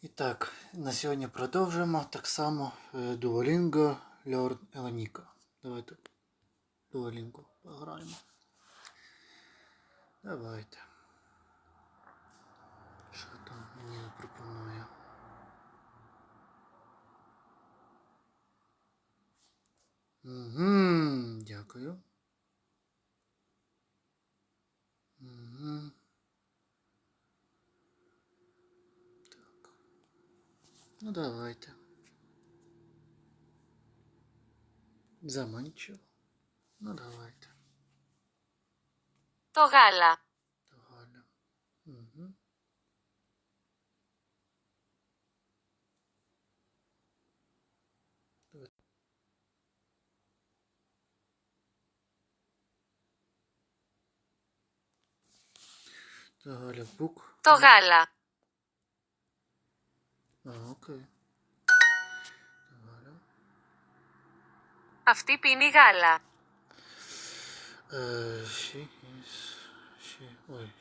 І так, на сьогодні продовжуємо так само Duolingo Learn Elonika. Давайте Duolingo пограємо. Давайте. Що там мені пропонує? Угу, дякую. Угу. Так. Ну давайте. Заманчиво. Ну давайте. Το γάλα. Το γάλα. Угу. Το γάλα book. Το γάλα. Α, окей. Το γάλα. Αυτή πίνει γάλα. She is...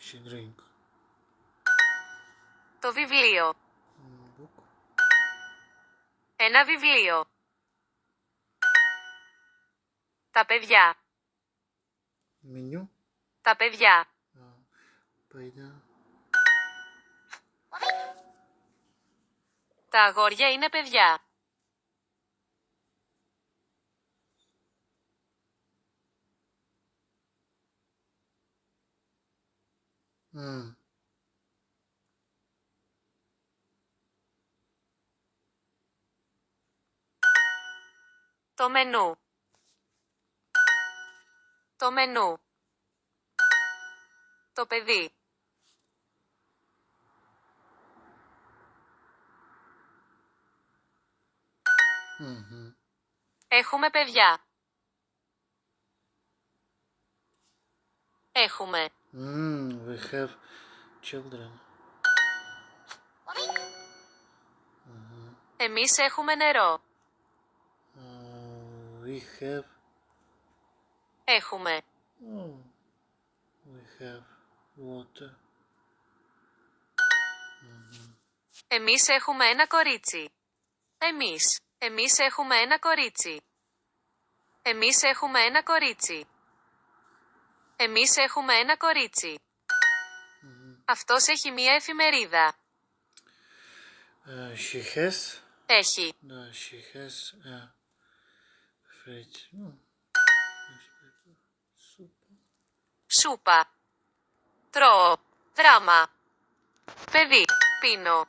She drink. Το βιβλίο. Book. Ένα βιβλίο. Τα παιδιά. Меню. Τα παιδιά. Παϊδά. Τα αγόρια είναι παιδιά. Το μενού. Το μενού. Το παιδί. Έχουμε παιδιά. Έχουμε. We have children. Εμείς έχουμε νερό. We have... Έχουμε. We have water. Εμείς έχουμε ένα κορίτσι. Εμείς. Εμείς έχουμε ένα κορίτσι. Εμείς έχουμε ένα κορίτσι. Εμείς έχουμε ένα κορίτσι. Αυτός έχει μία εφημερίδα. She has... Έχει. She has a fridge. Σούπα. Τρώω. Δράμα. Παιδί. Πίνω.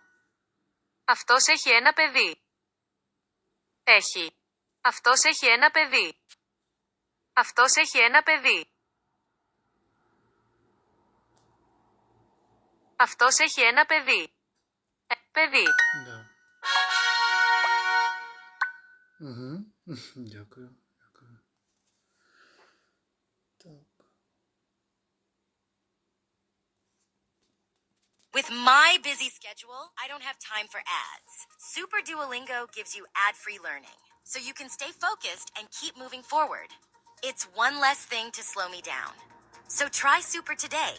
Αυτός έχει ένα παιδί. Έχει. Αυτός έχει ένα παιδί. Αυτός έχει ένα παιδί. Αυτός έχει ένα παιδί. Παιδί. Да. Дякую. Дякую. Так. With my busy schedule, I don't have time for ads. Super Duolingo gives you ad-free learning, so you can stay focused and keep moving forward. It's one less thing to slow me down. So try Super today.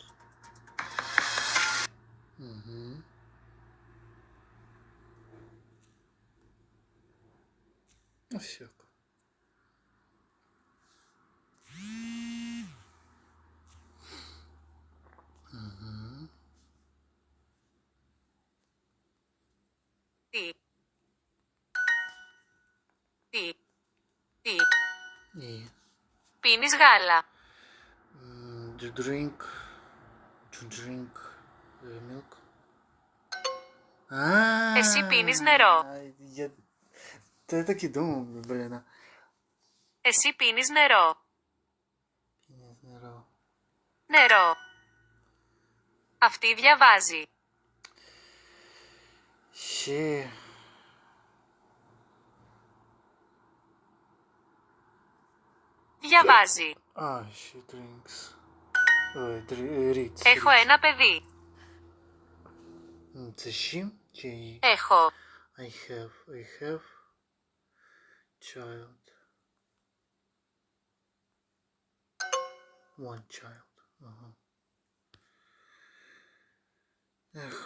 Всяко. Τι. Τι. Τι. Πίνεις γάλα. To drink milk. Εσύ πίνεις νερό. Я так и думал, блин. Εσύ πίνεις νερό. Νερό. Νερό. Αυτή διαβάζει. She... Διαβάζει. She drinks. Reads. Έχω ένα παιδί. Це she? Чи... Έχω. I have child. One child.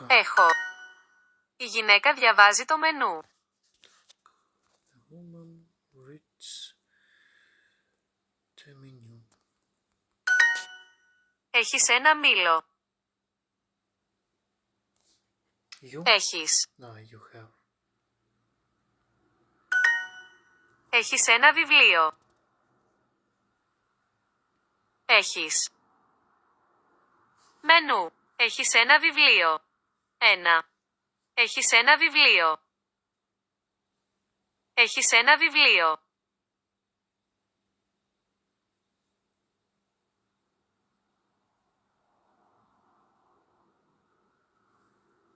Έχω. Η γυναίκα διαβάζει το μενού. The woman reads the menu. Έχεις ένα μήλο. You? Έχεις. No, you have. Έχεις ένα βιβλίο. Έχεις. Μενού. Έχεις ένα βιβλίο. 1. Έχεις ένα βιβλίο. Έχεις ένα βιβλίο.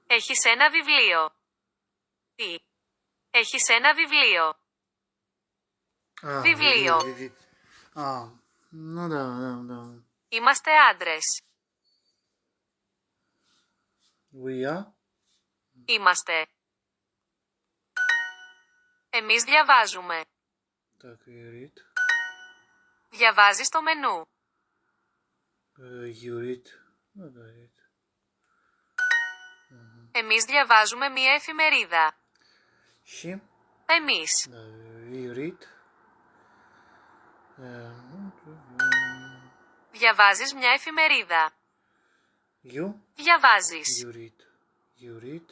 Έχεις ένα βιβλίο. Τι. Έχεις ένα βιβλίο. Ah, Βιβλίο. Ah, no, no. Είμαστε άντρες. We are? Είμαστε. Εμείς διαβάζουμε. Так, you read. Διαβάζεις το μενού. You read. No, I read. Εμείς διαβάζουμε μία εφημερίδα. She? Εμείς. No, you read. Διαβάζεις μια εφημερίδα. You? Διαβάζεις. You read. You read.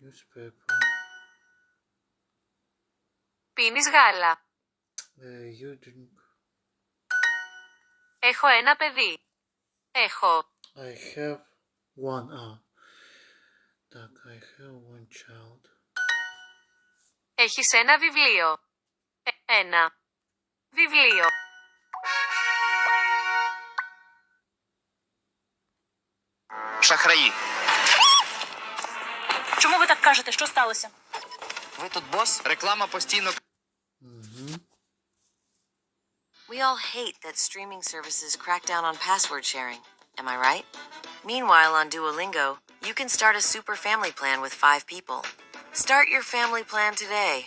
Newspaper. Πίνεις γάλα. You drink. Έχω ένα παιδί. Έχω. I have one. Так, I have one child. Έχεις ένα βιβλίο. Ένα. Βιβλίο. Шахраї. Чому ви так кажете? Що сталося? Ви тут бос? Реклама постійно. We all hate that streaming services crack down on password sharing. Am I right? Meanwhile, on Duolingo, you can start a super family plan with 5 people. Start your family plan today.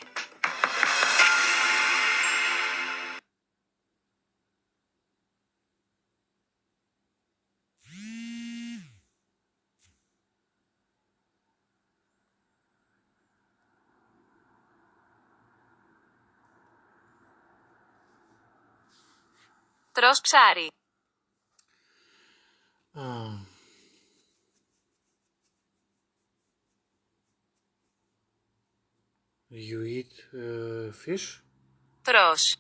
Τρως ψάρι. You eat fish? Τρως.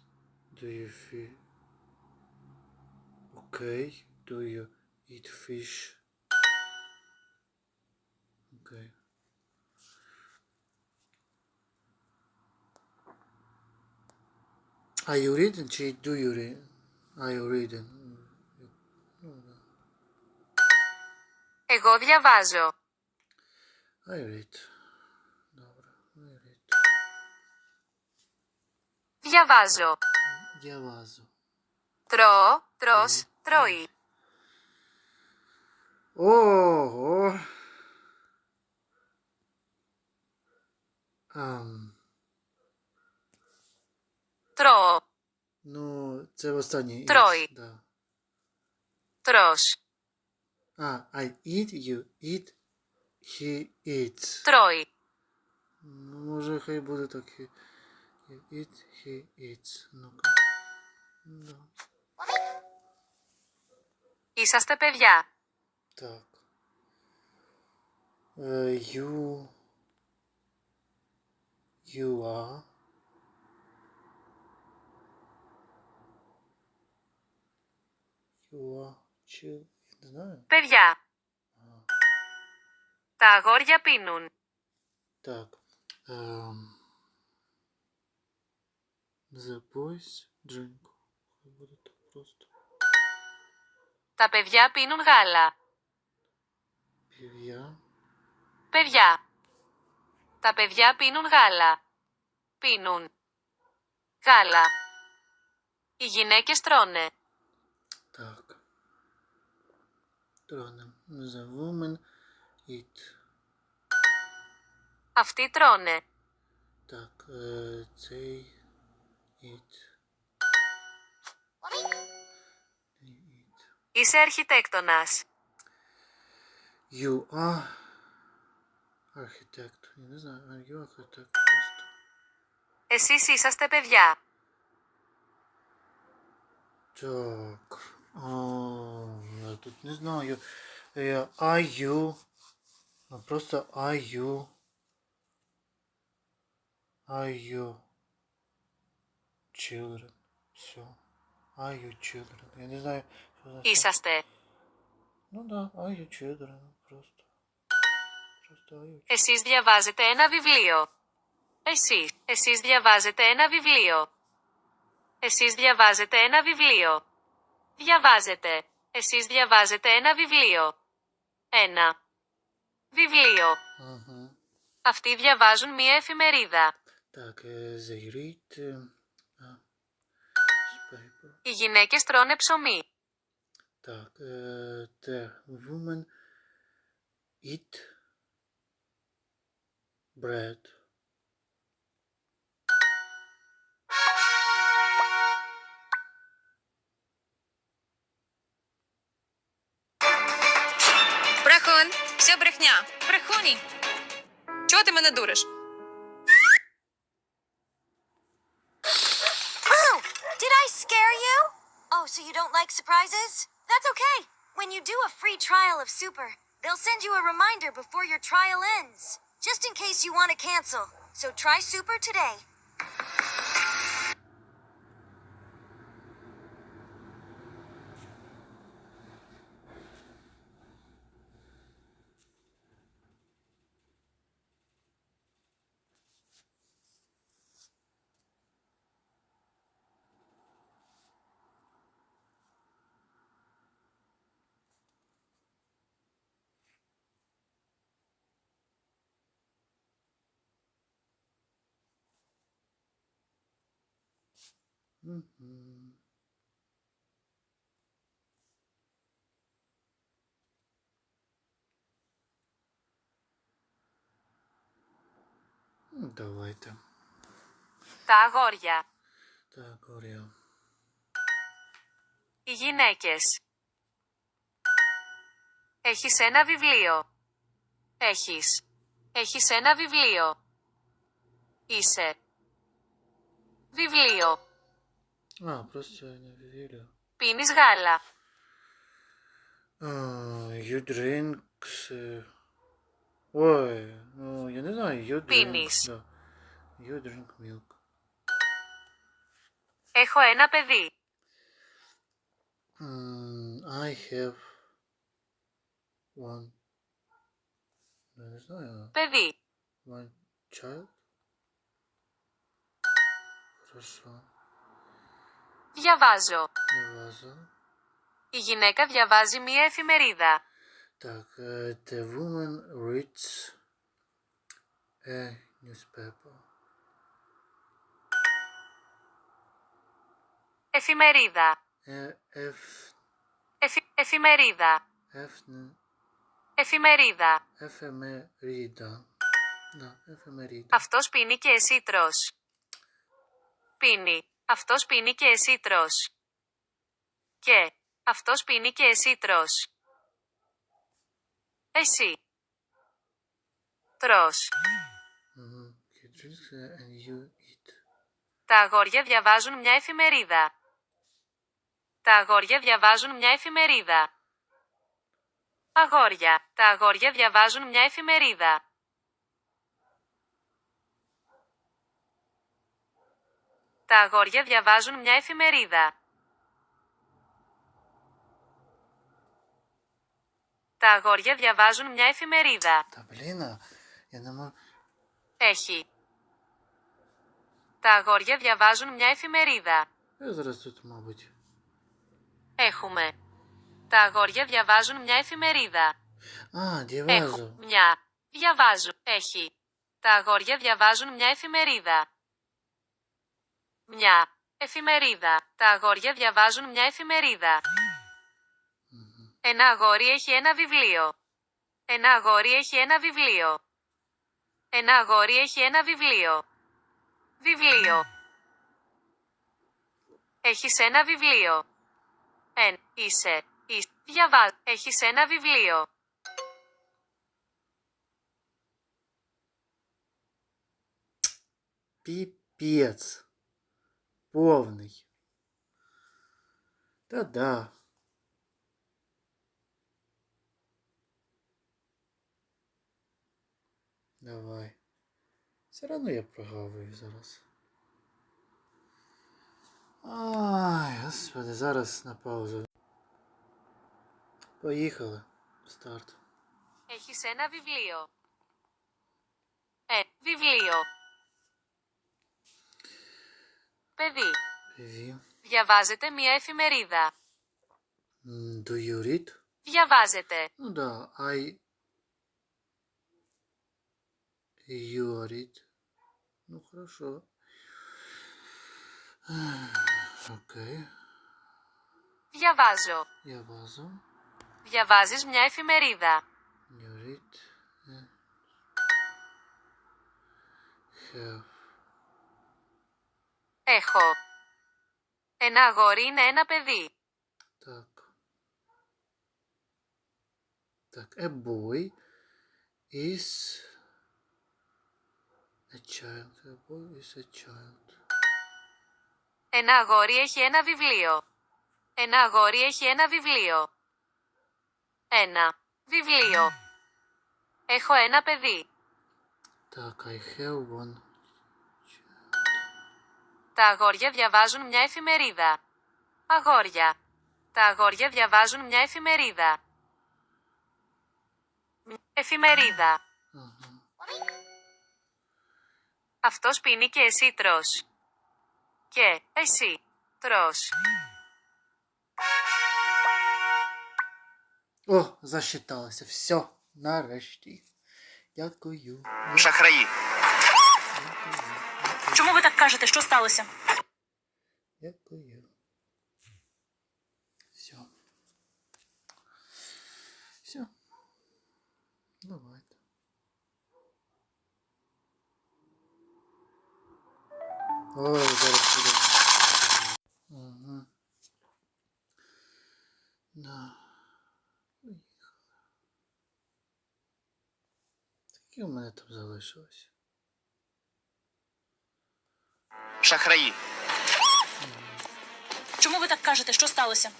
Do you feel okay? Do you eat fish? Okay. Are you reading? Do you read? Are you reading? Εγώ διαβάζω. I read. Dobra, I read. Διαβάζω. Διαβάζω. Τρώω. Τρως. Τρώει. Ого. Τρώω. Ну, це останнє. Трой. Да. Τρως. I eat, you eat, he eats. Τρώει. Ну, може, хай буде так. You eat, he eats. Ну-ка. Да. Είσαστε παιδιά. Так. You are. You are chill. Не знаю. Παιδιά. Τα αγόρια πίνουν. Так. The boys drink. Хай буде так просто. Τα παιδιά πίνουν γάλα. Пів'я. Παιδιά. Τα παιδιά πίνουν γάλα. Πίνουν. Γάλα. Οι γυναίκες τρώνε. Так. Тронем. The woman eat. Αυτοί τρώνε. Так. They eat. They eat. Είσαι αρχιτέκτονας. You are Architect. Я не знаю, are you architect? Просто. Εσείς είσαστε παιδιά. Так. Я тут не знаю. Are you? Просто are you? Are you children? Все. Are you children? Я не знаю, что значит. Είσαστε. Ну да, are you children? Просто. Просто are you children. Εσείς διαβάζετε ένα βιβλίο. Εσείς διαβάζετε ένα βιβλίο. Εσείς διαβάζετε ένα βιβλίο. Διαβάζετε. Εσείς διαβάζετε ένα βιβλίο. Ένα. Βιβλίο. Ага. Αυτοί διαβάζουν μία εφημερίδα. Так, they read newspaper. Οι γυναίκες τρώνε ψωμί. Так, the women eat bread. Брехун, все брехня. Брехуні. Чого ти мене дуриш? Oh, did I scare you? Oh, so you don't like surprises? That's okay. When you do a free trial of Super, they'll send you a reminder before your trial ends, just in case you want to cancel. So try Super today. Мгм. Давайте. Τα αγόρια. Так, говорю. Οι γυναίκες. Έχεις ένα βιβλίο. Έχεις ένα βιβλίο. Είσαι. Βιβλίο. Просто не видели. Πίνεις γάλα. You drinks. Ой, ну я не знаю, you drink. Πίνεις. Да. You drink milk. Έχω ένα παιδί. I have one. Я не знаю. Παιδί. One child. Хорошо. Διαβάζω. Διαβάζω. Η γυναίκα διαβάζει μία εφημερίδα. Так, the woman reads a newspaper. Εφημερίδα. Εφημερίδα. Εφημερίδα. Εφημερίδα. Да, εφημερίδα. Αυτός πίνει και εσύ τρως. Πίνει. Αυτός πίνει και εσύ τρως. Και. Αυτός πίνει και εσύ τρως. Εσύ. Τρως. He drinks and you eat. Τα αγόρια διαβάζουν μια εφημερίδα. Τα αγόρια διαβάζουν μια εφημερίδα. Αγόρια. Τα αγόρια διαβάζουν μια εφημερίδα. Τα αγόρια διαβάζουν μια εφημερίδα. Τα αγόρια διαβάζουν μια εφημερίδα. Да блин, я не могу. Έχει. Τα αγόρια διαβάζουν μια εφημερίδα. Я зараз тут, мабуть. Έχουμε. Τα αγόρια διαβάζουν μια εφημερίδα. Διαβάζω. Έχω. Μια. Διαβάζω. Έχει. Τα αγόρια διαβάζουν μια εφημερίδα. Μια. Εφημερίδα. Τα αγόρια διαβάζουν μια εφημερίδα. Ένα αγόρι έχει ένα βιβλίο. Ένα αγόρι έχει ένα βιβλίο. Ένα αγόρι έχει ένα βιβλίο. Βιβλίο. Έχεις ένα βιβλίο. Είσαι. Διαβάζ. Έχεις ένα βιβλίο. Піпець. Повний. Та-да. Давай. Все одно я прогавую зараз. Ай, господи, зараз на паузу. Поїхали. Старт. Έχεις ένα βιβλίο. Βιβλίο. Παιδί. Παιδί. Διαβάζετε μια εφημερίδα. Do you read? Διαβάζετε. Ну да, you read. Ну хорошо. Окей. Διαβάζω. Я βάζω. Διαβάζεις μια εφημερίδα. You read. Have. Έχω. Ένα αγόρι είναι ένα παιδί. Так. Так, a boy is a child. A boy is a child. Ένα αγόρι έχει ένα βιβλίο. Ένα αγόρι έχει ένα βιβλίο. Ένα βιβλίο. Έχω ένα παιδί. Так, I have one. Τα αγόρια διαβάζουν μια εφημερίδα. Αγόρια. Τα αγόρια διαβάζουν μια εφημερίδα. Εφημερίδα. Αυτός πίνει και εσύ τρως. Και εσύ τρως. О, засчиталося. Все, нарешті. Дякую. Шахраї. Чому ви так кажете? Що сталося? Дякую. Все. Все. Давайте. Ой, зараз буде. Ага. Да. Поїхали. Скільки у мене там залишилось? Шахраї. Чому ви так кажете? Що сталося?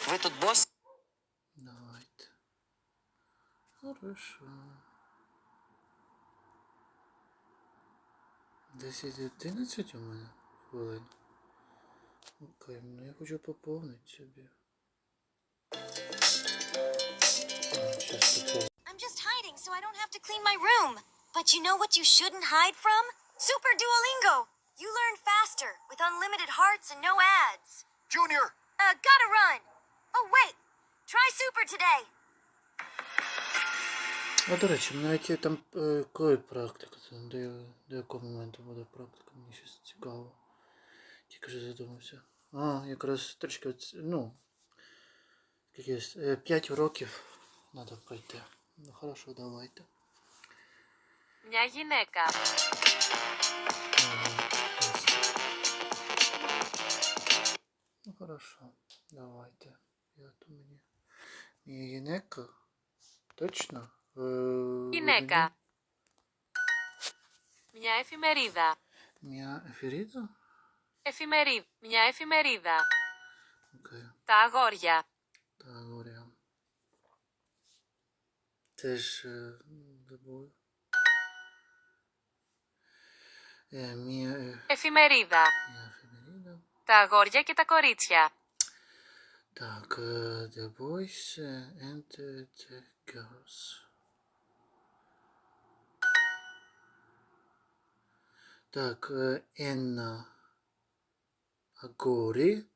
Ви тут бос? Давайте. Хорошо. 10-11 у мене хвилин. Окей, ну я хочу поповнити собі. Щас поповню. I'm just hiding so I don't have to clean my room. But you know what you shouldn't hide from? Super Duolingo! You learn faster with unlimited hearts and no ads. Junior! Gotta run. Oh, wait. Try Super today. А до речі, навіть є там коли практика, це до якого моменту буде практика, мені щось цікаво. Тільки вже задумався. А, якраз трішки, ну, 5 уроків треба пройти. Ну хорошо, давайте. Μια γυναίκα. Ну хорошо, давайте. Я то мені. Гінека? Точно? Γυναίκα. Μια εφημερίδα. Μια εφηρίδα? Εφημερίδα. Μια εφημερίδα. Окей. Τα αγόρια. Τα αγόρια. Теж забув. Μια Εφημερίδα. εφημερίδα. Τα αγόρια και τα κορίτσια. Так, the boys and the girls. Так, ένα αγόρι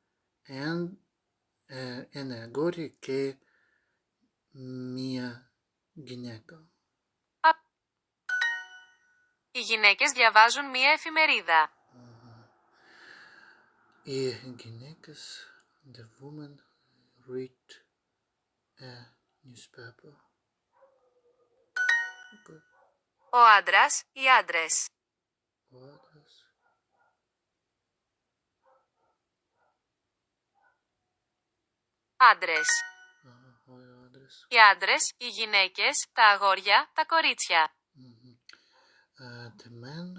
ένα αγόρι και μία γυναίκα. Οι γυναίκες διαβάζουν μία εφημερίδα. Οι γυναίκες, the women read a newspaper. Okay. Ο άντρας, οι άντρες. Ο άντρας. Άντρες. Ο άντρας. Οι άντρες, οι γυναίκες, τα αγόρια, τα κορίτσια. The men,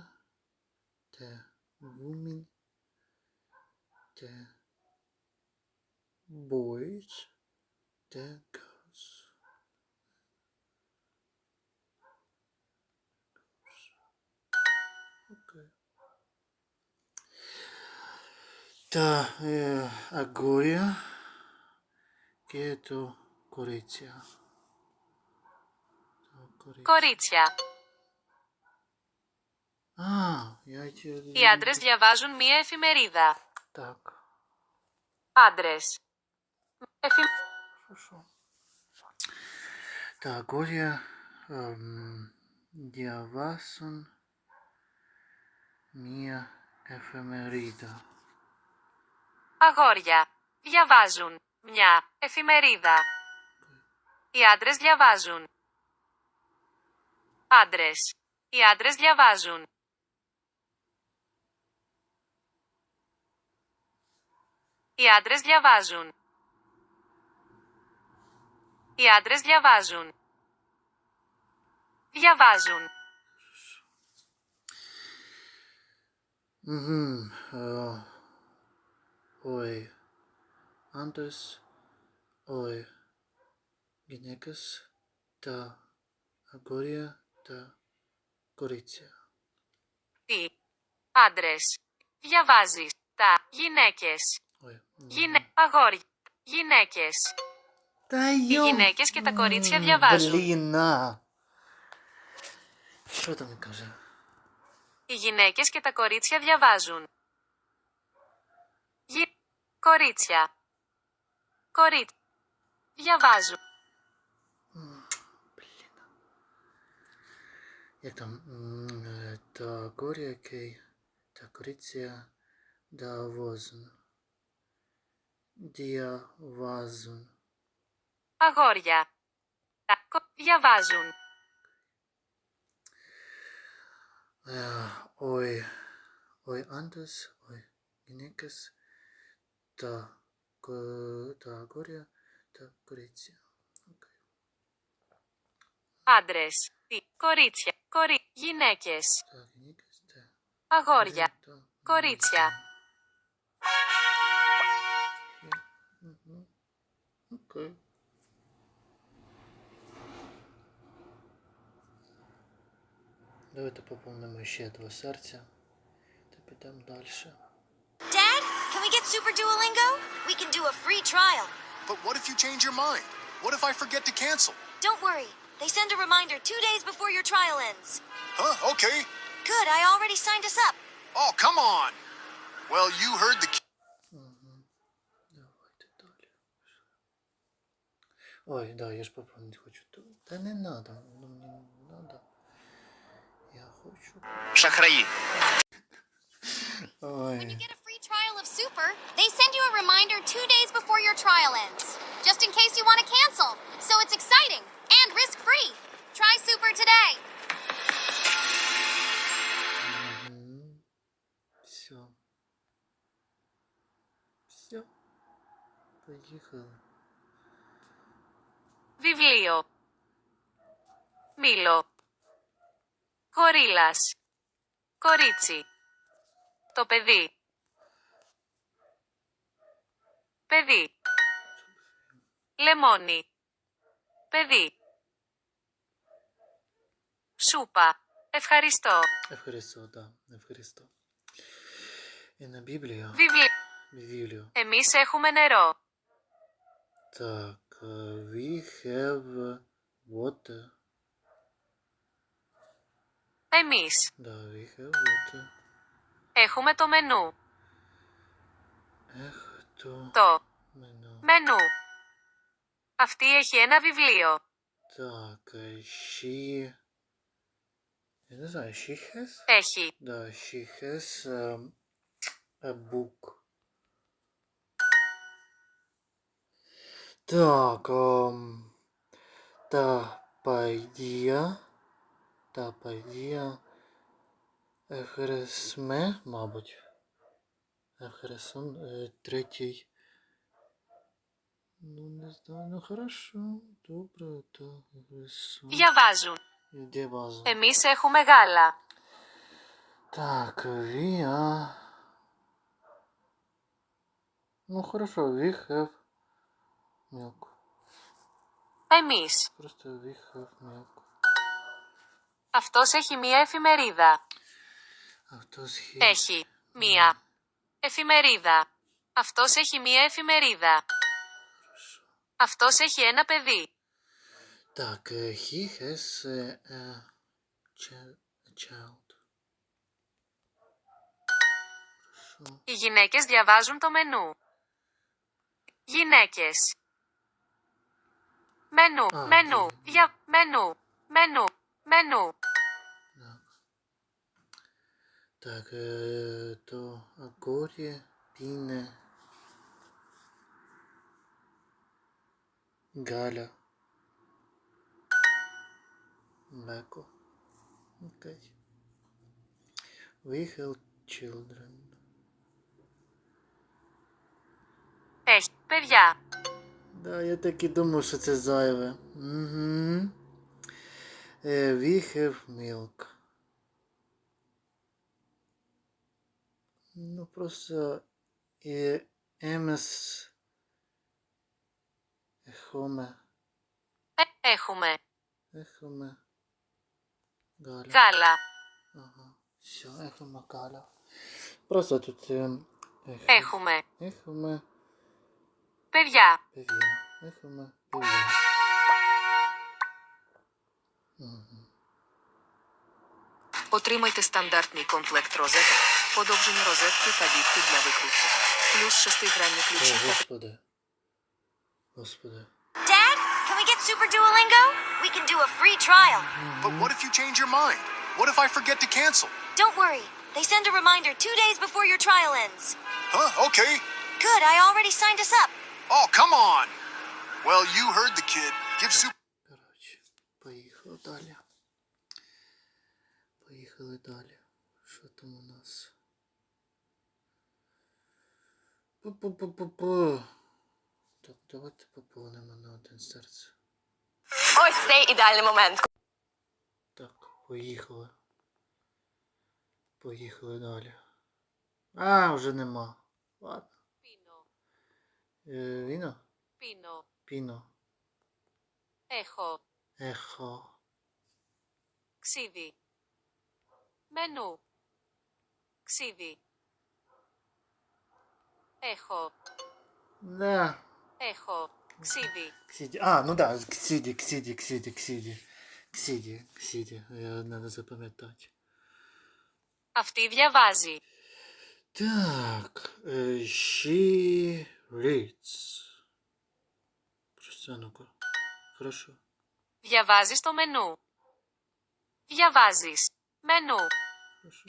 women, the boys, the girls. Okay. Τα αγόρια και το κορίτσια. Κορίτσια. Οι άντρες διαβάζουν μία εφημερίδα. Так, Άντρες. хорошо. Τα αγόρια διαβάσουν μία εφημερίδα. Αγόρια. Διαβάζουν μια εφημερίδα. Οι άντρες διαβάζουν. Άντρες. Οι άντρες διαβάζουν. Οι άντρες διαβάζουν. Οι άντρες διαβάζουν. Διαβάζουν. Οι άντρες, οι γυναίκες, τα αγόρια, τα κορίτσια. Τι. Άντρες. Διαβάζεις. Τα. Γυναίκες. Αγόρια. Γυναίκες. Οι γυναίκες και τα κορίτσια διαβάζουν. Блін, що там каже? Οι γυναίκες και τα κορίτσια διαβάζουν. Κορίτσια. Κορίτσια. Διαβάζουν. Як там? Τα αγόρια και τα κορίτσια διαβάζουν. Αγόρια. Διαβάζουν. Οι άντρες, οι γυναίκες, τα αγόρια, τα κορίτσια. Άντρες. Κορίτσια. Γυναίκες. Τα γυναίκες, τα Αγόρια. Κορίτσια. Окей. Давайте поповнимо ще 2 серця та підемо далі. Dad, can we get Super Duolingo? We can do a free trial. But what if you change your mind? What if I forget to cancel? Don't worry. They send a reminder 2 days before your trial ends. Huh? Okay. Good, I already signed us up. Oh, come on. Well, you heard the... Давайте далі. Ой, да, я ж поповнити хочу. Та не надо, воно мені не надо. Я хочу. Шахраї. Ой. Get a free trial of Super. They send you a reminder 2 days before your trial ends, just in case you want to cancel. So it's exciting and risk-free. Try Super today. Все. Все. Поїхали. Βιβλίο. Μήλο. Γορίλας. Κορίτσι. Το παιδί. Παιδί. Λεμόνι. Παιδί. Σούπα. Ευχαριστώ. Ευχαριστώ, да, ευχαριστώ. Είναι Біблія. Βιβλίο. Εμείς έχουμε νερό. Так, we have water. Εμείς. Да, we have water. Έχουμε το μενού. Το Το меню. μενού. Αυτή έχει ένα βιβλίο. Так, she... Я не знаю, she has? Έχει. Да, she has a book. Так, та подія Ехресме, мабуть. Ехресон, третій. Ну, не знаю, ну хорошо, добре, так, Ехресон. Διαβάζουν. Де база? Εμείς έχουμε γάλα. Так, we are... Ну хорошо, we have milk. Εμείς. Просто we have milk. Αυτός έχει μία εφημερίδα. Αυτός he... Έχει μία εφημερίδα. Αυτός έχει μία εφημερίδα. Αυτός έχει ένα παιδί. Так, he has a child. Хорошо. Οι γυναίκες διαβάζουν το μενού. Γυναίκες. Μενού, Α, μενού, ναι. μενού, μενού, μενού. Так, το αγόρι πίνε γάλα. Mleko. Okay. We have children. Έχει παιδιά. Да, я так і думав, що це зайве. Угу. We have milk. Ну, просто емес εχόμε Έχουμε γάλα. γάλα. Ага. Все, έχουμε γάλα. Просто тут Έχουμε έχουμε παιδιά. παιδιά. Έχουμε παιδιά. Угу. Отримайте стандартний комплект розеток, подовжені розетки та бітки для викрутки. Плюс 6-гранні О, ключі та Господи. Господи. Dad, can we get Super Duolingo? We can do a free trial. But what if you change your mind? What if I forget to cancel? Don't worry. They send a reminder 2 days before your trial ends. Huh? Okay. Good, I already signed us up. Oh, come on. Well, you heard the kid. Give Super... Коротше, поїхали далі. Поїхали далі. Що там у нас? Пу-пу-пу-пу-пу. Так, давайте поповнимо на один серце. Ось цей ідеальний момент. Так, поїхали. Поїхали далі. А, вже нема. Ладно. πίνω, Віно? πίνω, Піно. έχω, Ехо. ξύδι. Μενού. Ξύδι. Έχω, Да. έχω, ξύδι. Ксиди. А, ну да, Ксиди. Ксиди. Надо запам'ятати. Αυτή διαβάζει. Так, she reads. Просто, ну-ка. Хорошо. Διαβάζεις το μενού. Διαβάζεις. Μενού. Хорошо.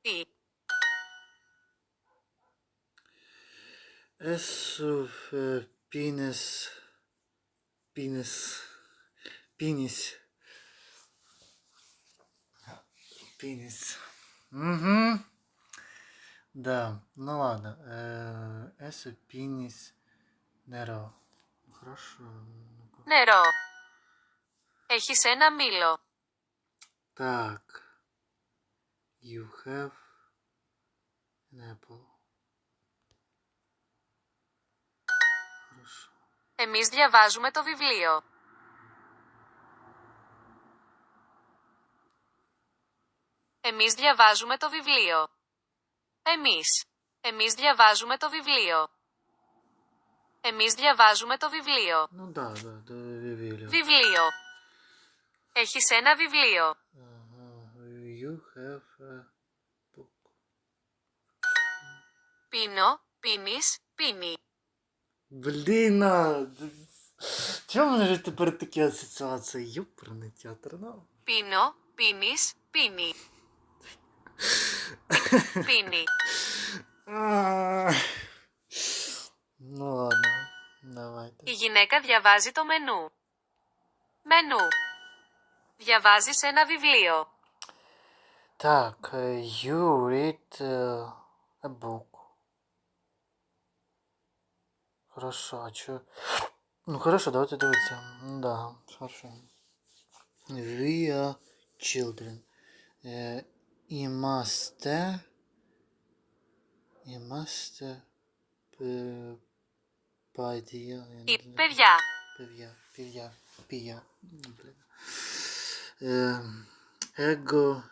Τι. Esuf penis. Угу. Да, ну ладно. Esuf penis. Nero. Хорошо. Ну-ка. Νερό. Έχεις ένα μήλο. Так. You have an apple. Хорошо. Εμείς διαβάζουμε το βιβλίο. Εμείς διαβάζουμε το βιβλίο. Εμείς διαβάζουμε το βιβλίο. Εμείς διαβάζουμε το βιβλίο. Ну да, да, βιβλίο. Βιβλίο. Έχεις ένα βιβλίο. Ага. You have a book. Πίνω, πίνεις, πίνει. Блін, чому в мене ж тепер такі асоціації? Юперний театр, ну. Πίνω, πίνεις, πίνει. Πίνει. Ну ладно, давайте. Η γυναίκα διαβάζει το μενού. Μενού. Διαβάζεις ένα βιβλίο. Так, you read a book. Хорошо, а чё? Ну хорошо, давайте дивитися. Да, хорошо. We are children. Είμαστε παιδεία. Παιδιά. Παιδιά. Блин. Эго.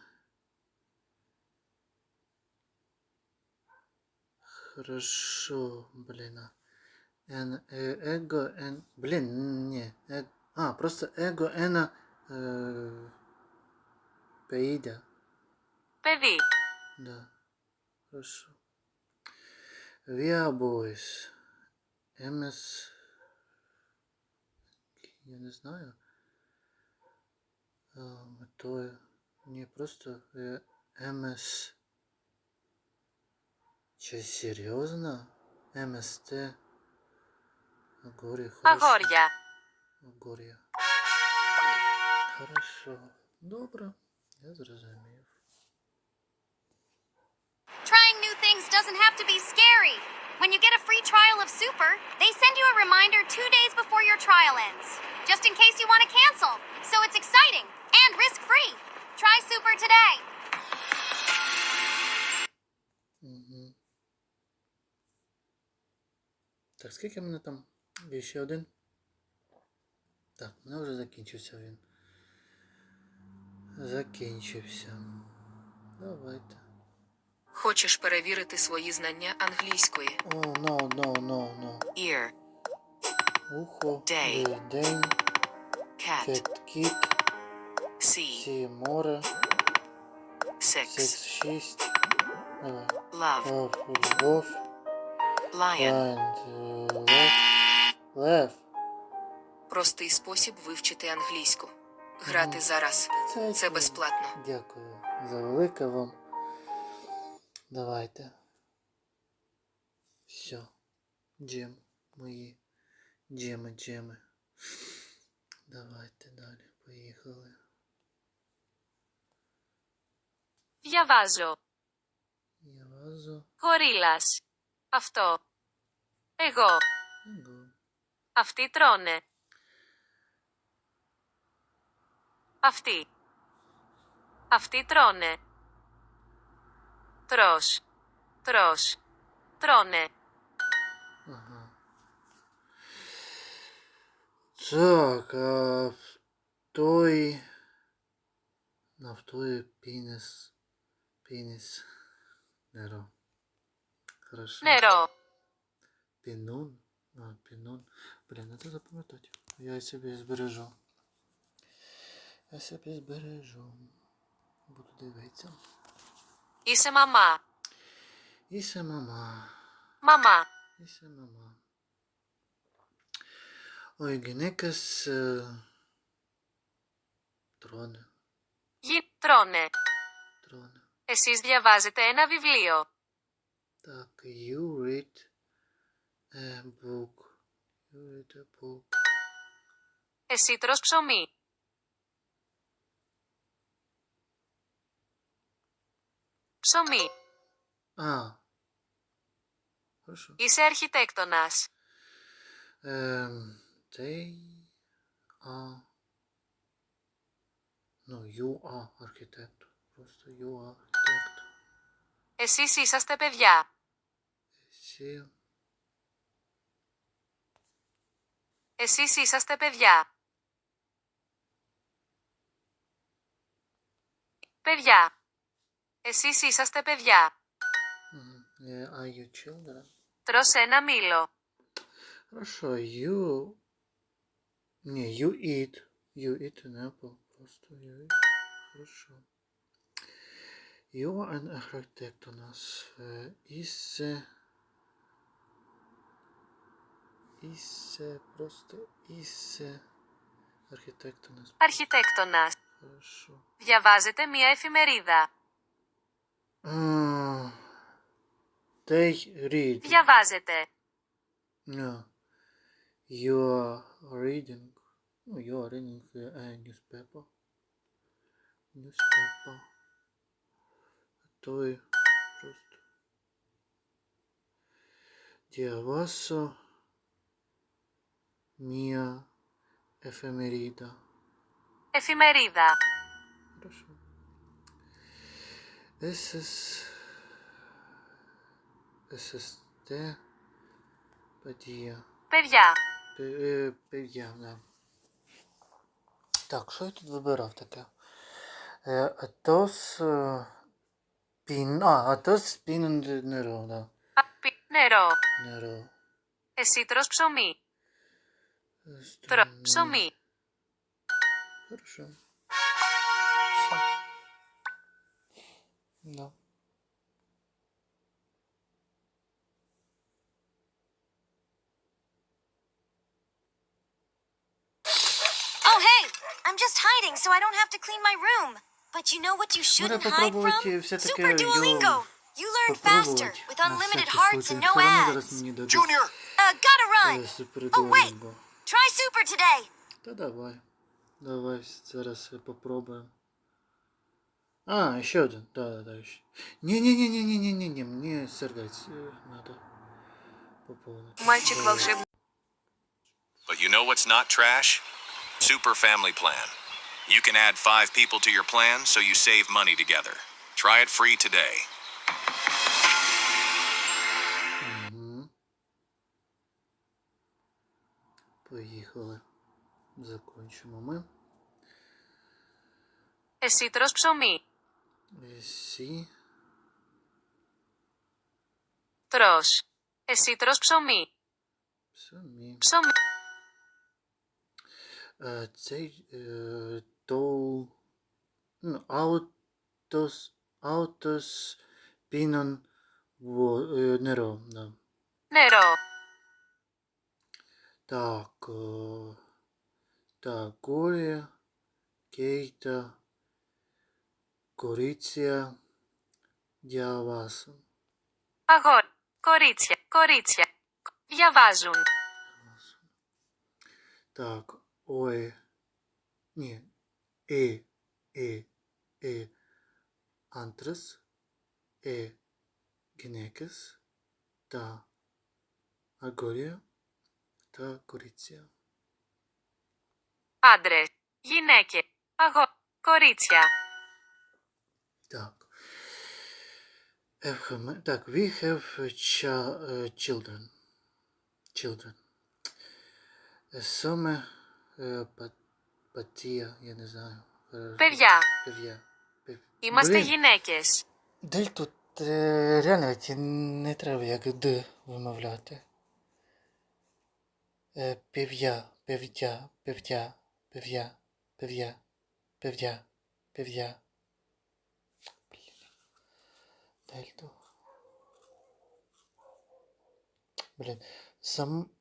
Хорошо, блин. Эго, блин, не. Просто эго, пеида. Παιδί. Да. Хорошо. We boys. МС. Я не знаю. То не просто МС. Че, серьезно? МСТ. Агория, хорошо. Αγόρια. Агория. Хорошо. Добре. Я зрозумів. Trying new things doesn't have to be scary. When you get a free trial of Super, they send you a reminder 2 days before your trial ends, just in case you want to cancel. So it's exciting and risk-free. Try Super today. Угу. Так, скільки в мене там? Є ще один? Так, в мене вже закінчився він. Закінчився. Давайте. Хочеш перевірити свої знання англійської? О, no. Ear, Ухо. Day. День. cat, Кіт. see, Сі, море. Секс, 6, 6. Давай. love, Любов. lion. Лев. Простий спосіб вивчити англійську. Грати зараз. Це безплатно. Дякую за велике вам. Давайте. Все. Джем. Мої. Джеми. Давайте далі. Поїхали. Διαβάζω. Я вазу. Γορίλας. Αυτό. Εγώ. Ого. Αυτοί τρώνε. Αυτοί. Αυτοί τρώνε. Τρως. Τρώνε. Ага. Так, той... Нафтой пенис. Неро. Хорошо. Νερό. Пінун. Пінун. Блін, надо запам'ятати. Я себе збережу. Буду дивитися. Είσαι μαμά. Είσαι мама. Μαμά. Είσαι мама. Ο γυναίκας τρώνε. Τρώνε. Τρώνε. Εσείς διαβάζετε ένα βιβλίο. Так, you read a book. You read a book. Εσύ τρως ψωμί. Ψωμί. Хорошо. Είσαι αρχιτέκτονας. They are... No, you are architect. Просто you are architect. Εσείς είσαστε παιδιά. Εσύ... Εσείς είσαστε παιδιά. Παιδιά. Εσείς είσαστε παιδιά. Are you children? Τρως ένα μήλο. Хорошо, you... Не, you eat. You eat an apple. Просто you eat. Хорошо. You are an architect у нас. Είσαι... Архітектор у нас. Αρχιτέκτονας. Хорошо. Διαβάζετε μία εφημερίδα. They read. Διαβάζετε. No. You are reading. No, you are reading a newspaper. То просто. Διαβάσω μία εφημερίδα. Εφημερίδα. Хорошо. ССТ. Подія. Παιδιά. Пев'я, да. Так, що я тут вибирав таке? Атос πίνουν νερό, да. Νερό. Νερό. Εσύ τρως ψωμί. Sto- Ψωμί. Хорошо. Да. Oh, hey! I'm just hiding so I don't have to clean my room. But you know what you shouldn't hide попробувати from? все-таки Super Duolingo! You learn faster попробувати with на unlimited всякий hearts случай. and no Якщо вони зараз ads. мені дадуть Junior! Gotta run! Супер Oh, wait! Duolingo. Try Super today! Та давай. Давай зараз попробуємо. А, ще один. Да, ще. Не, мені сердець надо поповнити. Мальчик волшебник. But you know what's not trash? Super Family Plan. You can add 5 people to your plan so you save money together. Try it free today. Угу. Поїхали. Закончимо ми. Εσύ τρως ψωμί. Сі. Τρως. Εσύ τρως ψωμί. Самі. Ψωμί. Цей то аутос пінон неро. Да. Νερό. Так. Так, горе, кейта, кориця, діаваса. Αγόρι. Κορίτσια. Κορίτσια. Διαβάζουν. Так, ой. Ні. Антрес, гінекес, та агорія, та кориця. Άντρες. Γυναίκες. Κορίτσια. Так. Так, we have children. Children. Саме патія, я не знаю. Παιδιά. Пев'я. Είμαστε Блін, γυναίκες. Дель тут реально не треба як Д вимовляти. Пев'я, пев'я, пев'я, пев'я, пев'я, пев'я, пев'я. Дельту. Блін,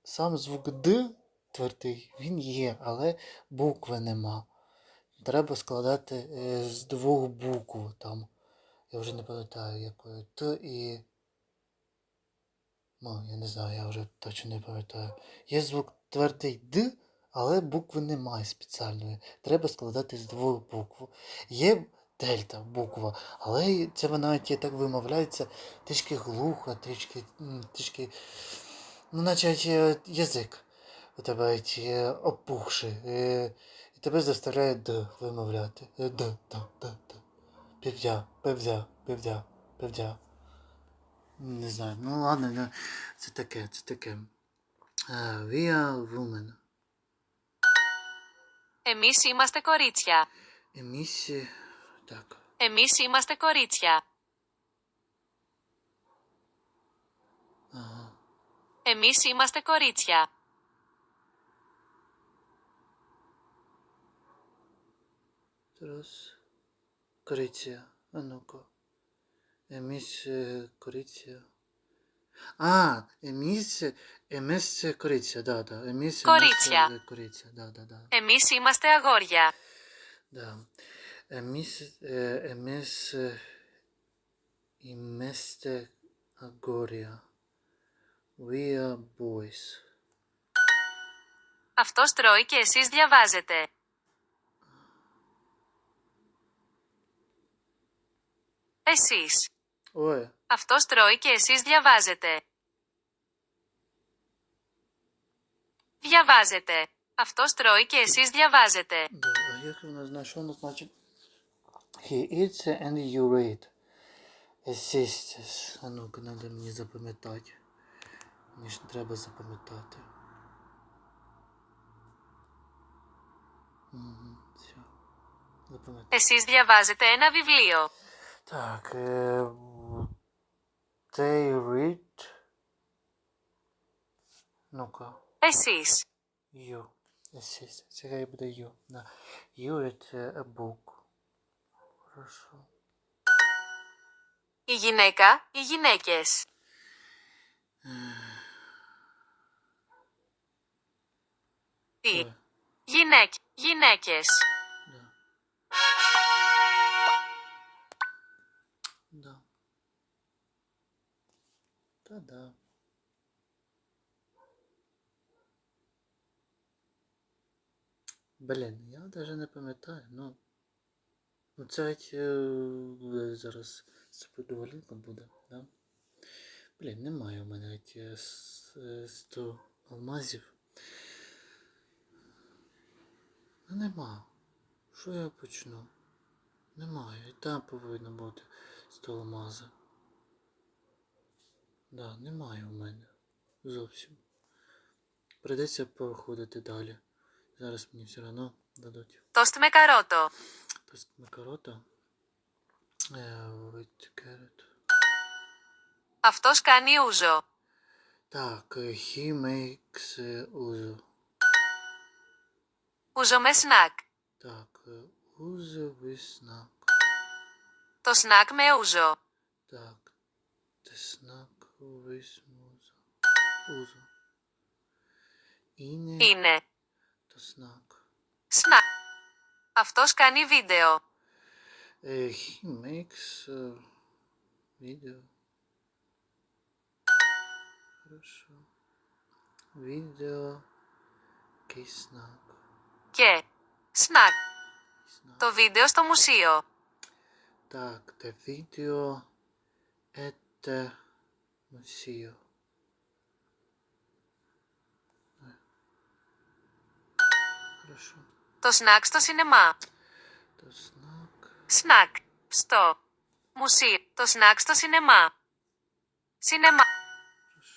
сам звук Д твердий, він є, але букви нема. Треба складати з 2 букв там. Я вже не пам'ятаю якої. Т і... Ну, я не знаю, я вже точно не пам'ятаю. Є звук твердий Д, але букви немає спеціальної. Треба складати з 2 букв. Є дельта буква, але це вона так вимовляється трішки глухо, трішки, ну, наче язик у тебе опухший. І тебе заставляє Д вимовляти. Д. Пев'я, пев'я, пев'я, пев'я. Не знаю, ну ладно, це таке. We are women. Εμείς είμαστε κορίτσια. Εμείς, так. Εμείς είμαστε κορίτσια. Ага. Εμείς είμαστε κορίτσια. Зараз. Кориця. А ну-ка. Еміс кориця. Еміс кориця, да. Еміс Κορίτσια. кориця, да. Εμείς είμαστε αγόρια. Да. Εμείς είμαστε αγόρια. We are boys. Αυτός τρώει και εσείς διαβάζετε. Εσείς. Ой, Αυτός τρώει και εσείς διαβάζετε. Διαβάζετε. Αυτός τρώει και εσείς διαβάζετε. да, а як вона знає, що вона значить? He eats and you read. Assistance. А ну-ка, треба мені запам'ятати. Мені ж треба запам'ятати. Угу, все. Запам'ятав. Εσείς διαβάζετε ένα βιβλίο. Так, they read. Ну-ка. Εσείς. You. Assist. Це хай буде you. Да. You read a book. Хорошо. Η γυναίκα, οι γυναίκες. Οι γυναίκες. Да. Да. Та-да. Блін, я навіть не пам'ятаю, ну. Ну це геть зараз супердоволінка буде, да? Блін, немає у мене геть 100 алмазів. Ну нема. Що я почну? Немає. І там повинно бути 100 алмазів. Да, немає у мене. Зовсім. Придеться походити далі. Зараз мені все одно дадуть. Τόστ με καρότο. Тост макарота. With carrot. Αυτός κάνει ούζο. Так, he makes uzo. Ούζο με σνακ. Так, uzo with snack. Το σνακ με ούζο. Так, the snack with uzo. Uzo. Είναι Είναι. το snack. Σνακ. Αυτός κάνει βίντεο. He makes video. Хорошо. Video. Okay, snack. Και. Σνακ. Snack. Το βίντεο στο μουσείο. Так, the video at the museum. Хорошо. Το σνακ στο σινεμά. Το snack. Σνακ. Στο. Μουσείο. Το σνακ στο σινεμά. Σινεμά.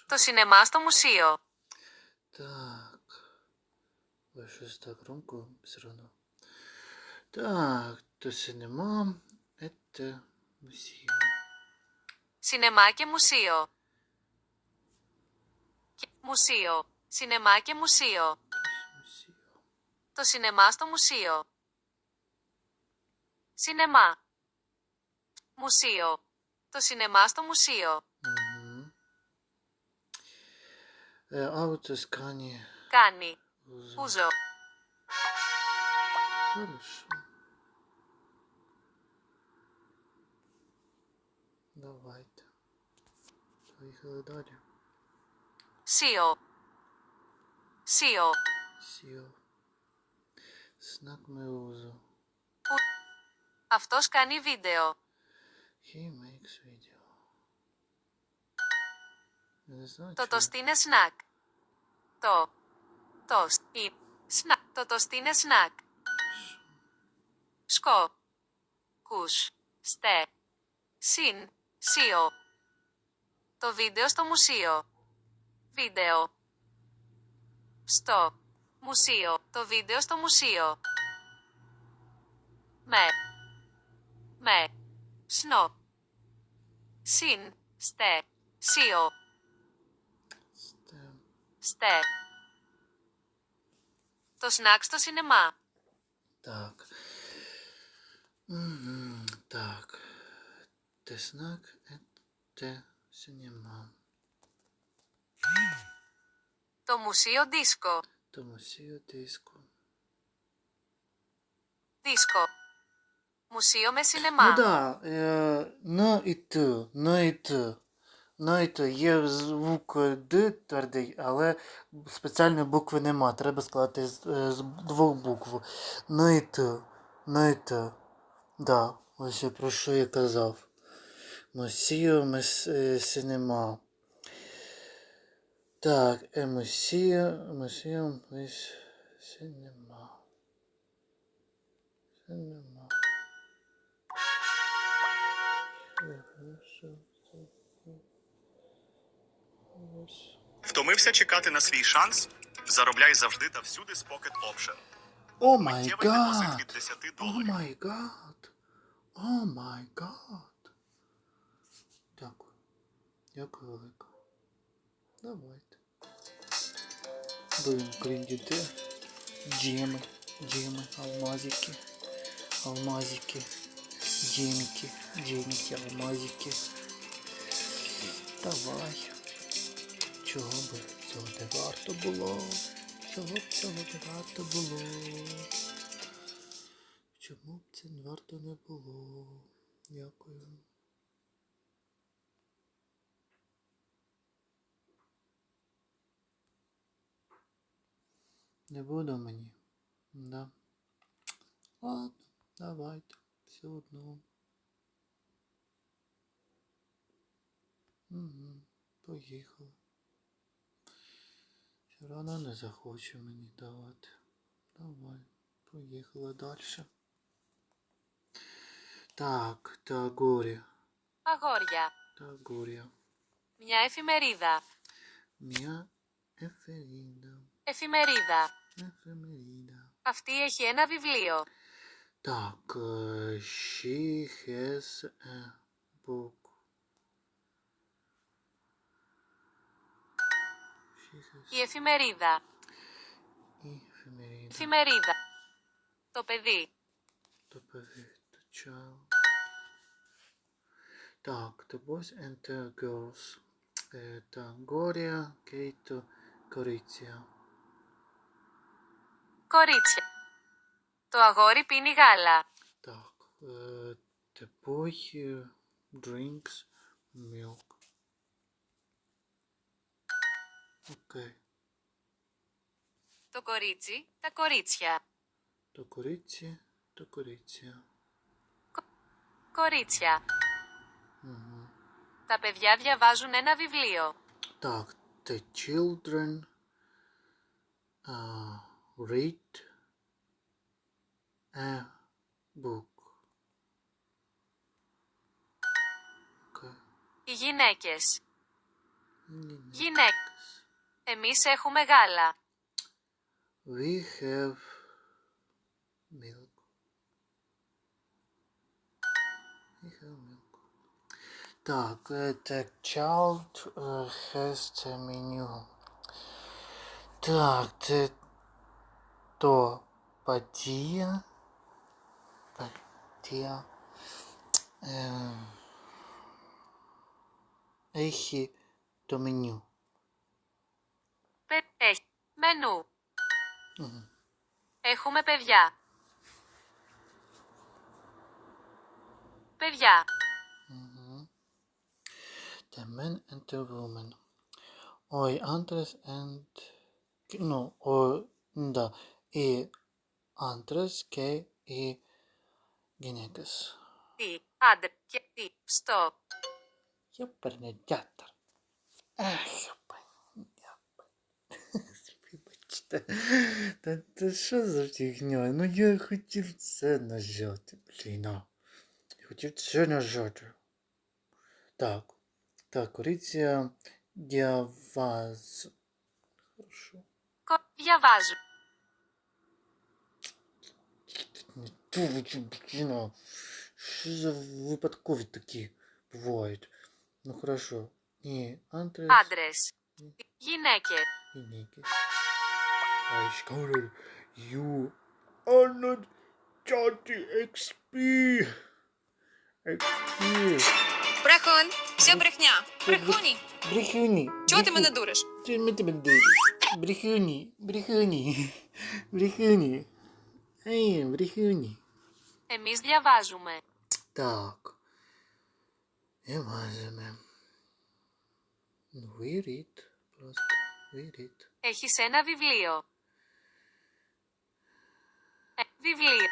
Το σινεμά στο μουσείο. Так. Ой, щось так громко все равно. Так, то cinema, это museum. Σινεμά και μουσείο. Μουσείο. Σινεμά και μουσείο. Museum. Το σινεμά στο μουσείο. Σινεμά. Μουσείο. Το σινεμά στο μουσείο. Угу. Autoscane. Κάνει. Uzo. Ούζο. Хорошо. Давайте. Поїхали далі. Σίο. Σίο. Сіо. Snack με uzo. Αυτός κάνει βίντεο. He makes video. Я не знаю, Το чого. τοστί είναι σνακ. Το. Τοστ. Σνακ. Το τοστί είναι σνακ. Σκο. Κους. Στε. Συν. Σίο. Το βίντεο στο μουσείο. Βίντεο. Στο. Μουσείο. Το βίντεο στο μουσείο. Με. Σνο. Συν. Στε. Σίο. Stem. Στε. Το σνακ στο σινεμά. Так. Мгм. Так. The snack at the cinema. Το μουσείο δίσκο. Το μουσείο δίσκο. Δίσκο. Мусіо με синема. Ну да, на і т. Є звук Д твердий, але спеціальної букви нема. Треба складати з двох букв. На і т. Да, ось про що я казав. Мусіо ми синема. Так, мусіо ми синема. Синема. Втомився чекати на свій шанс? Заробляй завжди та всюди з Pocket Option. О май Миттєвий депозит від гад! $10. О май гад! О май гад! Дякую. Дякую велике. Давайте. Будемо кліндити джеми, алмазики, джемики, алмазики. Давай. Чого б цього не варто було? Чого б цього не варто було? Чому б це не варто не було? Дякую. Не буду мені. Да. Ладно, давайте. Все одно. Угу. Поїхали. Все одно не захоче мені давати. Давай. Поїхали далі. Так, Тагорія. Αγόρια. Ταγόρια. Μια εφημερίδα. Μια εφημερίδα. Εφημερίδα. Εφημερίδα. Αυτή έχει ένα βιβλίο. Так, she has a book. She has Η εφημερίδα. η εφημερίδα. Εφημερίδα. Το παιδί. Το παιδί, το child. Так, the boys and the girls. Ταγόρια και το κορίτσια. Κορίτσια. Το αγόρι πίνει γάλα. Так, the boy drinks milk. Окей. Το κορίτσι, τα κορίτσια. Το κορίτσι, το κορίτσια. Κορίτσια. Угу. Τα παιδιά διαβάζουν ένα βιβλίο. Так, the children read a book. Okay. Οι γυναίκες. Γυναίκες. Εμείς έχουμε γάλα. We have milk. We have milk. Так, the child has the menu. Так, το падія. Έχει το меню. Έχει μενού. Угу. Έχουμε παιδιά. Παιδιά. Угу. The man and the woman. Ой, άντρες and... No, да. Οι άντρες και οι γυναίκες. Τι, άντρε και τι, στο. Йопернедятор. Ах, вибачте. Та що за фігня? Ну я хотів це нажати, блін. Я хотів це нажати. Так. Так, кориця дяваз. Хорошо. Διαβάζουν. Блін, що за випадкові такі бувають? Ну хорошо. Ні, антрес. Άντρες. Γυναίκες. Γυναίκες. I scored. You are not Chatty XP. XP. Брехун. Все брехня. Брехуні. Брехуні. Чого ти мене дуриш? Ми тебе дуриш. Брехуні. Брехуні. Ей, брехуні. Εμείς διαβάζουμε. Так. Διαβάζουμε. We read. Просто we read. Έχεις ένα βιβλίο. Βιβλίο.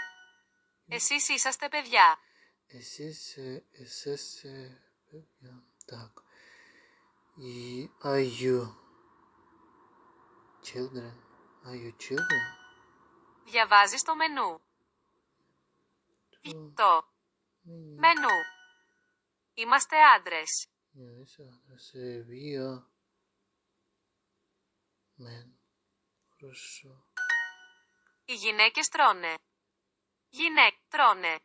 Εσείς είσαστε παιδιά. Εσείς, παιδιά. Так. И are you children? Are you children? Διαβάζεις το μενού. Το Το μενю. μενού. Είμαστε άντρες. Yes, say we are men. Хорошо. Οι γυναίκες τρώνε. Τρώνε.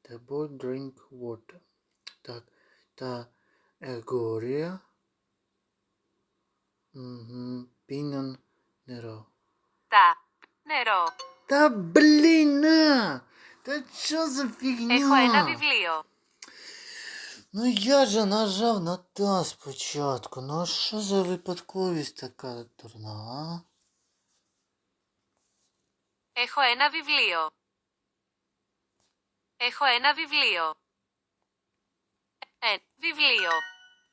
The boy drink water. Так, τα εγγόρια πίνουν νερό. Νερό. Та блін, та що за фігня? Έχω ένα βιβλίο. Ну я же нажав на та спочатку. Ну а що за випадковість така дурна, а? Έχω ένα βιβλίο. Έχω ένα βιβλίο. Βιβλίο.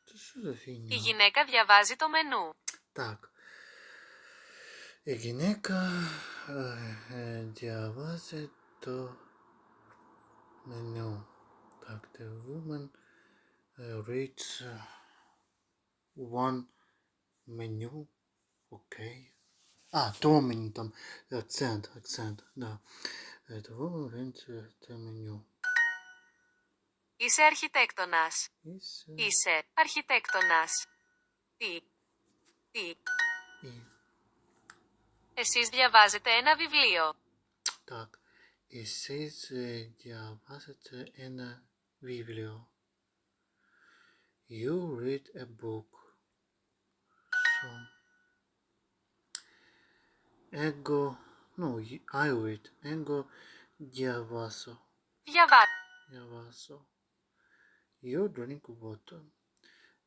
Це що за Η фігня? γυναίκα διαβάζει το μενού. Так. Η γυναίκα διαβάζει το меню. Так, the woman reads one menu. Окей. А, то меню там. Акцент, да. The woman reads the menu. Είσαι αρχιτέκτονας. Is, Είσαι αρχιτέκτονας. Τι. Εσείς διαβάζετε ένα βιβλίο. Так. Εσείς διαβάζετε ένα βιβλίο. You read a book. So, εγώ, I read. Εγώ διαβάζω. Διαβάζω. You drink water.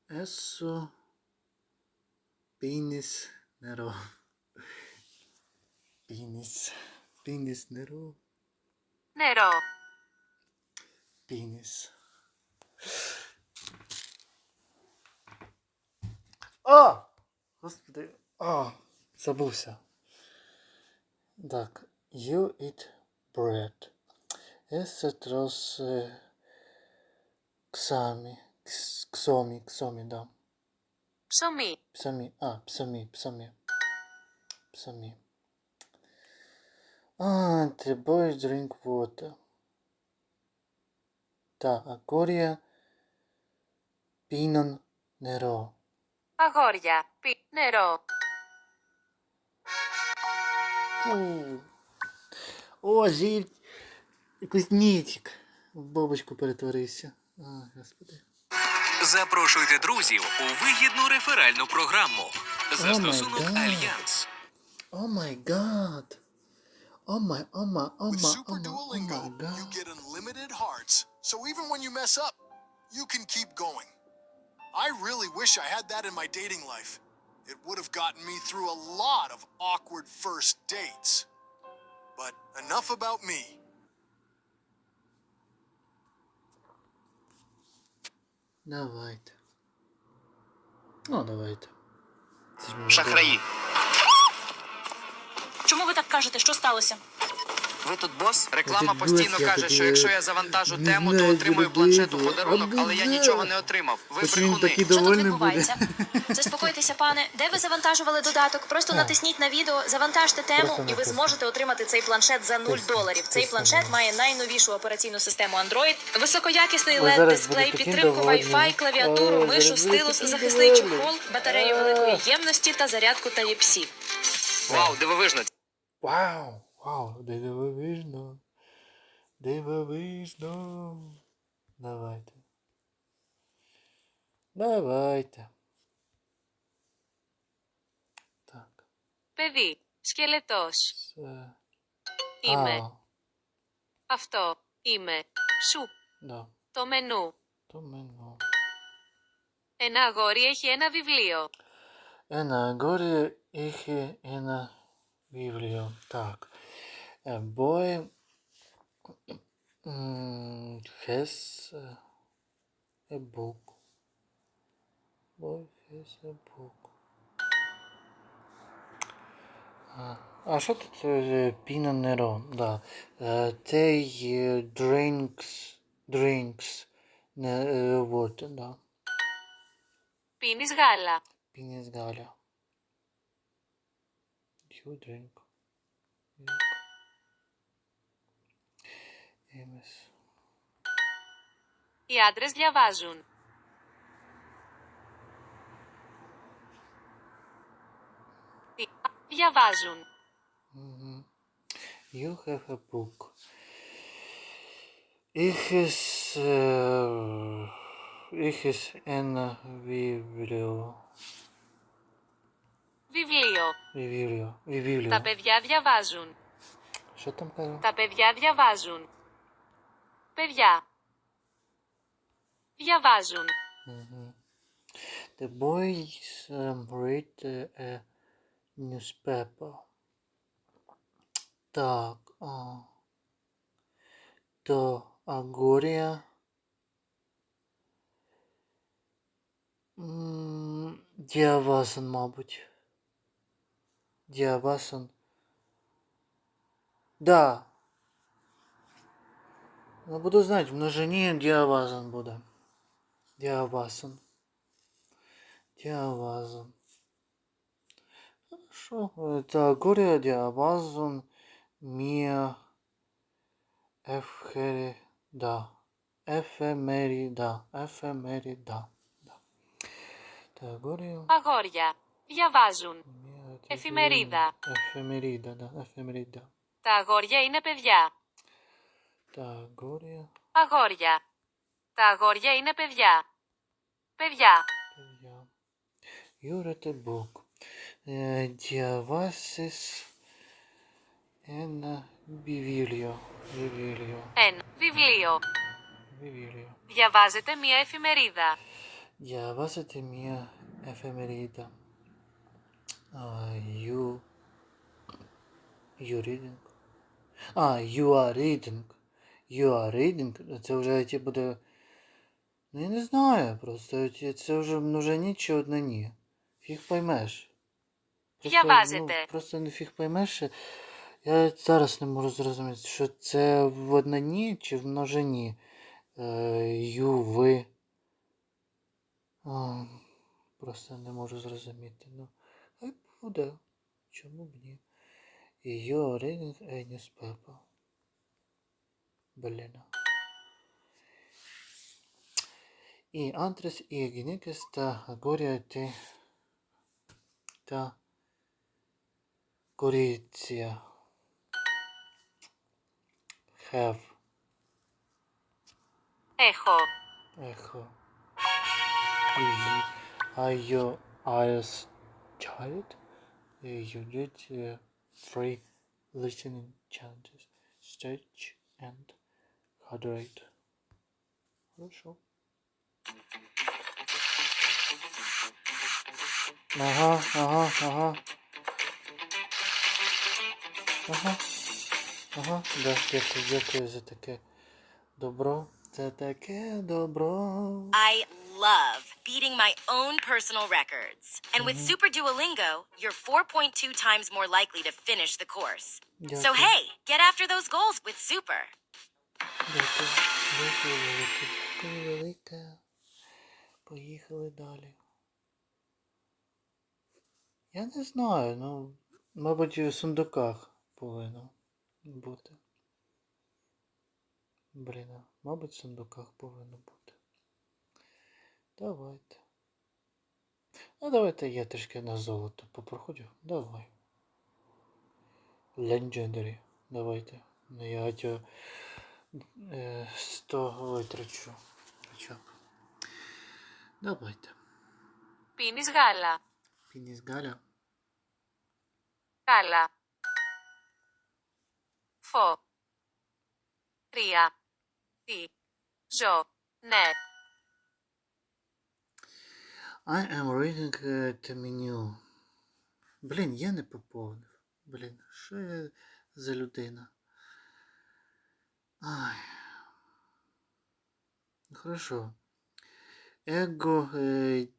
Εσύ πίνεις νερό. Πίνεις νερό. Νερό. Пінис. А! Господи. Забувся. Так. You eat bread. Esse trouxe ксомі, да. Ψωμί. Псомі. The boys drink water. Τα αγόρια πίνουν νερό. Αγόρια. Νερό. О, кузнечик. В бабочку перетворився. Господи. Запрошуйте друзів у вигідну реферальну програму. Застосунок God. Альянс. О май гад. With Super Duolingo, my God. you get unlimited hearts, so even when you mess up, you can keep going. I really wish I had that in my dating life. It would have gotten me through a lot of awkward first dates. But enough about me. Давайте. Давайте. Це ж мені Шахраї. Чому ви так кажете? Що сталося? Ви тут бос? Реклама Ти постійно бос, я каже, тут що якщо я завантажу не тему, то знаю, отримую куди планшет у йти. подарунок, але я нічого не отримав. Ви Хоч він брехуни. такий Що тут довольний буде. відбувається? Заспокойтеся, пане. Де ви завантажували додаток? Просто натисніть на відео, завантажте тему, Просто і ви натисніть. зможете отримати цей планшет за $0. Цей планшет має найновішу операційну систему Android, високоякісний Ой, зараз LED-дисплей, буде такий підтримку довольний. Wi-Fi, клавіатуру, Ой, мишу, зараз буде стилус, такий захисний довольний. чохол, батарею великої ємності та зарядку Type-C. Вау, дивовижно. Вау, дивовижно. Давайте. Так. Παιδί. Σκελετός. Це... Είμαι. Αυτό. Είμαι. Σου. Да. Το μενού. Το меню. Ένα αγόρι έχει ένα βιβλίο. Ένα αγόρι είχε ένα βιβλίο. Так. A boy has a book. Boy has a book. А що тут піна неро? Да. They drinks water, да. Πίνεις γάλα. Πίνεις γάλα. You drink. Οι άντρες διαβάζουν. Οι διαβάζουν. You have a book. Ich is ένα βιβλίο. Βιβλίο. Βιβλίο. Τα παιδιά διαβάζουν. Що там кажу? Τα παιδιά διαβάζουν. Παιδιά. Διαβάζουν. The boys read a newspaper. Так, то агорія діавазон, мабуть. Діавазон. Да. Ну, буду знати, в множині діавазон буде. Діавазон. Діавазон. Хорошо. Это агорія, діавазон, мія, ефемерида. Ефемерида. Ефемерида. Τα αγόρια. Αγόρια. Διαβάζουν. Εφημερίδα. Εφημερίδα, да, εφημερίδα. Τα αγόρια είναι παιδιά. Τα αγόρια. Αγόρια. Τα αγόρια είναι παιδιά. Παιδιά. Παιδιά. You read a book. Διαβάσεις ένα βιβλίο. Βιβλίο. Ένα βιβλίο. Βιβλίο. Διαβάζετε μία εφημερίδα. Διαβάσετε μια εφημερίδα. You reading. You are reading. You are reading. Це вже ті буде. Ну я не знаю, просто це вже в множині чи однині. Фіг поймеш. Диавазите. Просто не фіг поймеш. Я зараз не можу зрозуміти, що це в однині чи в множині. Ви. Просто не можу зрозуміти. Ну, хай буде. Чому б ні? You're reading a newspaper. Блін. І антрес і гінекес та агорія та кориція. Have. Έχω. Echo. Are your eyes tired? You did 3 listening challenges. Stretch and hydrate. Хорошо. Ага. Да, дякую за таке добро. Це таке добро. I love beating my own personal records. And with Super Duolingo, you're 4.2 times more likely to finish the course. So hey, get after those goals with Super. Дякую велике. Поїхали далі. Я не знаю, ну, мабуть, у сундуках повинно бути. Блін, мабуть, в сундуках повинно бути. Давайте. Ну, давайте я трішки на золото попроходжу. Давай. Legendary. Давайте. Ну, я 100 витрачу. Хоча б. Давайте. Πίνεις γάλα. Πίνεις γάλα. Γάλα. Φω. 3. Τι. Ζω. Ναι. I am reading the menu. Блін, я не поповнив. Блін, що я за людина? Ай. Хорошо. Его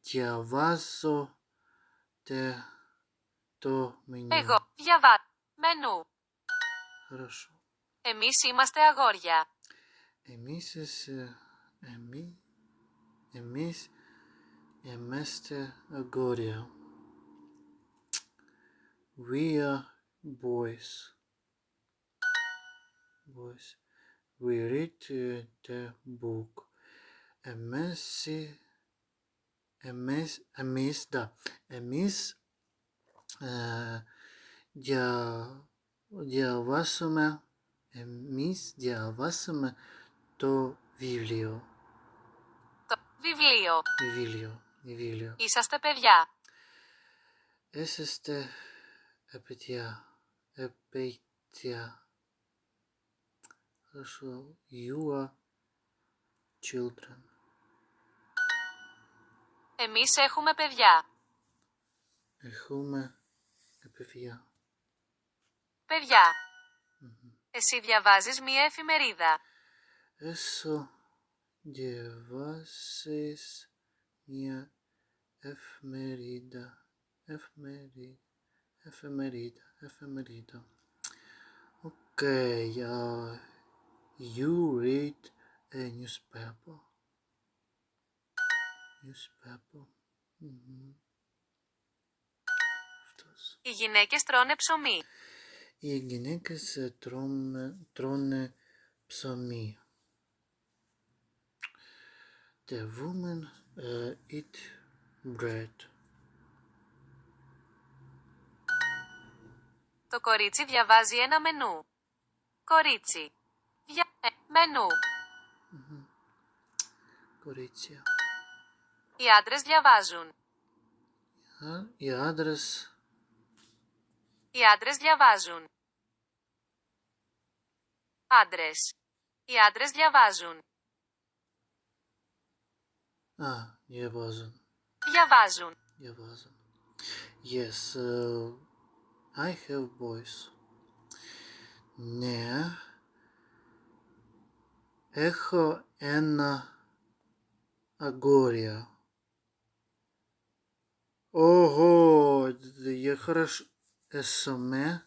διαβάζω το меню. Εγώ διαβάζω. Μενού. Хорошо. Εμείς είμαστε αγόρια. Εμείς είμαστε αγόρια. We are boys. We read the book. Емесі. Еміс, да. Еміс. Діавасуме. Εμείς διαβάσαμε το βιβλίο. Το βιβλίο. Βιβλίο. Είσαστε παιδιά. Είσαστε παιδιά. Хорошо. You are children. Εμείς έχουμε παιδιά. Έχουμε παιδιά. Παιδιά. Εσύ διαβάζεις μία εφημερίδα. Έσω διαβάσεις μια εφημερίδα. Εφημερίδα. Okay, you read a newspaper. Αυτός. Οι γυναίκες τρώνε ψωμί. Οι γυναίκες τρώνε ψωμί. The women eat bread. Το κορίτσι διαβάζει ένα μενού. Κορίτσι. Μενού. Κορίτσια. Οι άντρες διαβάζουν. Οι άντρες. Οι άντρες διαβάζουν. Άντρες. Οι άντρες διαβάζουν. Διαβάζουν. Διαβάζουν. Yes, I have boys. Ναι. Έχω ένα αγόρια. Ого, я хорошо. Εσаме.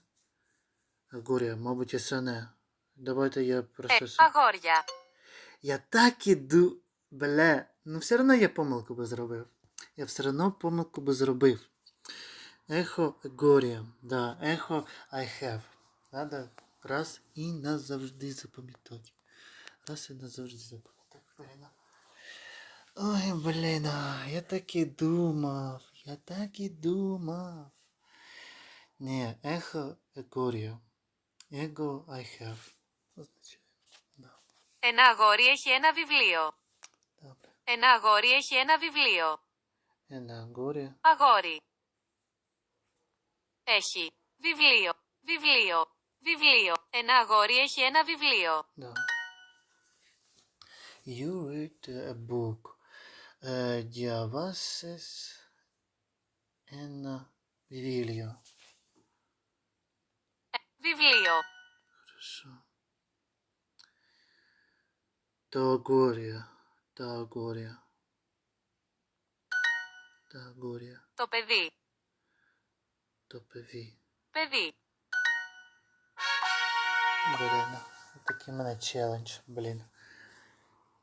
Αγόρια, мабуть, есане. Давайте я просто... Αγόρια. Я так іду. Бля. Ну все одно я помилку би зробив. Я все одно помилку би зробив. Ехо горя. Да, ехо I have. Надо раз і назавжди запам'ятати. Раз і назавжди запам'ятати. Блін. Ой, блін. Я так і думав. Ні, ехо горя. Ego I have. Означає. Да. Ένα αγόρι έχει ένα βιβλίο. Добре. Ένα αγόρι έχει ένα βιβλίο. Ένα αγόρι. Αγόρι. Έχει. Βιβλίο. Βιβλίο. Ένα αγόρι έχει ένα βιβλίο. Да. You read a book. Διαβάσεις ένα βιβλίο. Βιβλίο. Хорошо. Τα αγόρια. Το παιδί. Το παιδί. Παιδί. Блін. Такий в мене челендж, блін.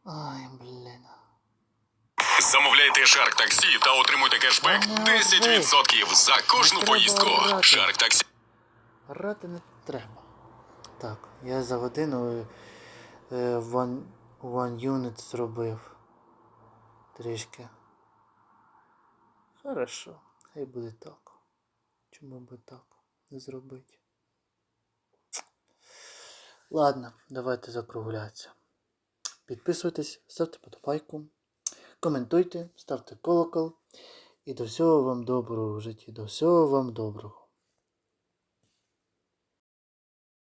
Ай, блін. Замовляйте Shark Taxi та отримуйте кешбек 10% за кожну поїздку. Shark Taxi. Грати не треба. Так, я за годину one unit зробив. Трішки. Хорошо, хай буде так. Чому би так не зробити? Ладно, давайте закруглятися. Підписуйтесь, ставте подобайку, коментуйте, ставте колокол. І до всього вам доброго в житті. До всього вам доброго.